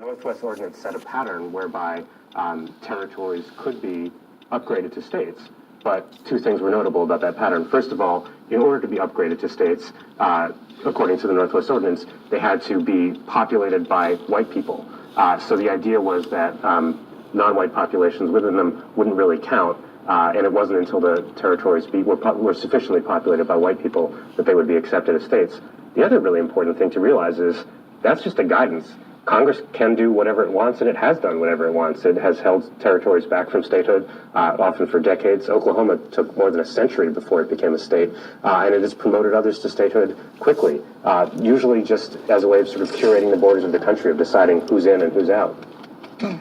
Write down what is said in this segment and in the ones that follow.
Northwest Ordinance set a pattern whereby territories could be upgraded to states. But two things were notable about that pattern. First of all, in order to be upgraded to states, according to the Northwest Ordinance, they had to be populated by white people. So the idea was that non-white populations within them wouldn't really count, and it wasn't until the territories were sufficiently populated by white people that they would be accepted as states. The other really important thing to realize is that's just a guidance. Congress can do whatever it wants, and it has done whatever it wants. It has held territories back from statehood, often for decades. Oklahoma took more than a century before it became a state, and it has promoted others to statehood quickly, usually just as a way of sort of curating the borders of the country, of deciding who's in and who's out.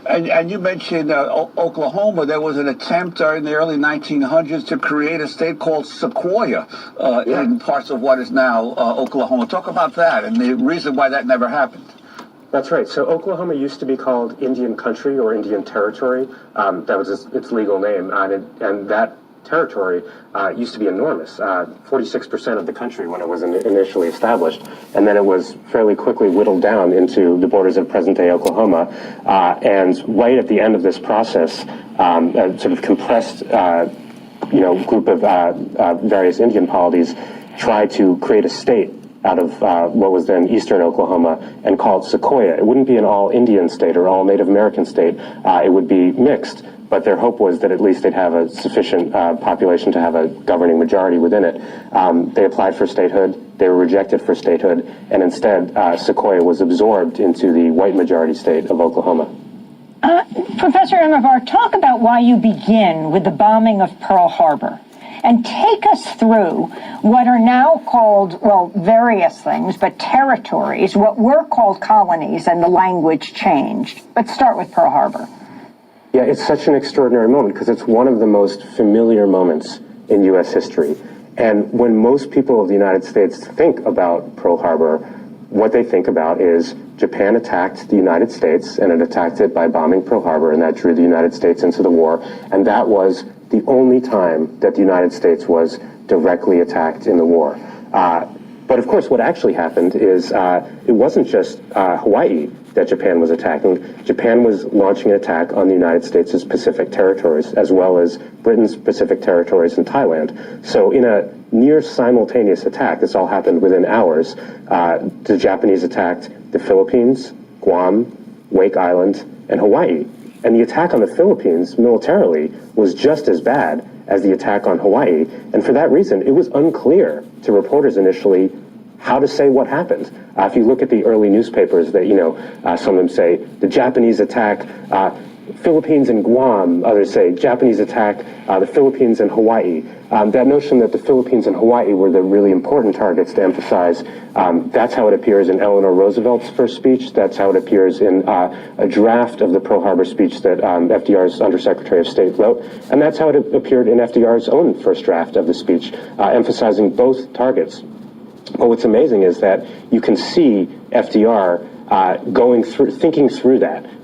And you mentioned Oklahoma. There was an attempt in the early 1900s to create a state called Sequoia in parts of what is now Oklahoma. Talk about that and the reason why that never happened. That's right. So Oklahoma used to be called Indian Country or Indian Territory. That was its legal name. And that territory used to be enormous, 46% of the country when it was initially established. And then it was fairly quickly whittled down into the borders of present-day Oklahoma. And right at the end of this process, a sort of compressed group of various Indian polities tried to create a state out of what was then eastern Oklahoma and called Sequoia. It wouldn't be an all-Indian state or all-Native American state. It would be mixed, but their hope was that at least they'd have a sufficient population to have a governing majority within it. They applied for statehood. They were rejected for statehood, and instead Sequoia was absorbed into the white majority state of Oklahoma. Professor Immerwahr, talk about why you begin with the bombing of Pearl Harbor. And take us through what are now called, well, various things, but territories, what were called colonies, and the language changed. Let's start with Pearl Harbor. Yeah, it's such an extraordinary moment because it's one of the most familiar moments in U.S. history. And when most people of the United States think about Pearl Harbor, what they think about is Japan attacked the United States, and it attacked it by bombing Pearl Harbor, and that drew the United States into the war. And that was the only time that the United States was directly attacked in the war. But of course, what actually happened is it wasn't just Hawaii that Japan was attacking. Japan was launching an attack on the United States' Pacific territories, as well as Britain's Pacific territories and Thailand. So in a near simultaneous attack, this all happened within hours, the Japanese attacked the Philippines, Guam, Wake Island, and Hawaii. And the attack on the Philippines militarily was just as bad as the attack on Hawaii. And for that reason, it was unclear to reporters initially how to say what happened. If you look at the early newspapers that, some of them say the Japanese attack Philippines and Guam, others say Japanese attack the Philippines and Hawaii. That notion that the Philippines and Hawaii were the really important targets to emphasize, that's how it appears in Eleanor Roosevelt's first speech. That's how it appears in a draft of the Pearl Harbor speech that FDR's Undersecretary of State wrote. And that's how it appeared in FDR's own first draft of the speech, emphasizing both targets. But what's amazing is that you can see FDR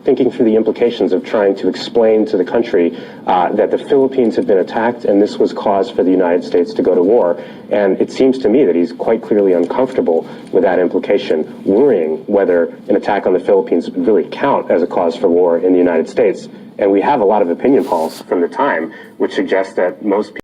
thinking through the implications of trying to explain to the country that the Philippines had been attacked and this was cause for the United States to go to war. And it seems to me that he's quite clearly uncomfortable with that implication, worrying whether an attack on the Philippines would really count as a cause for war in the United States. And we have a lot of opinion polls from the time which suggest that most people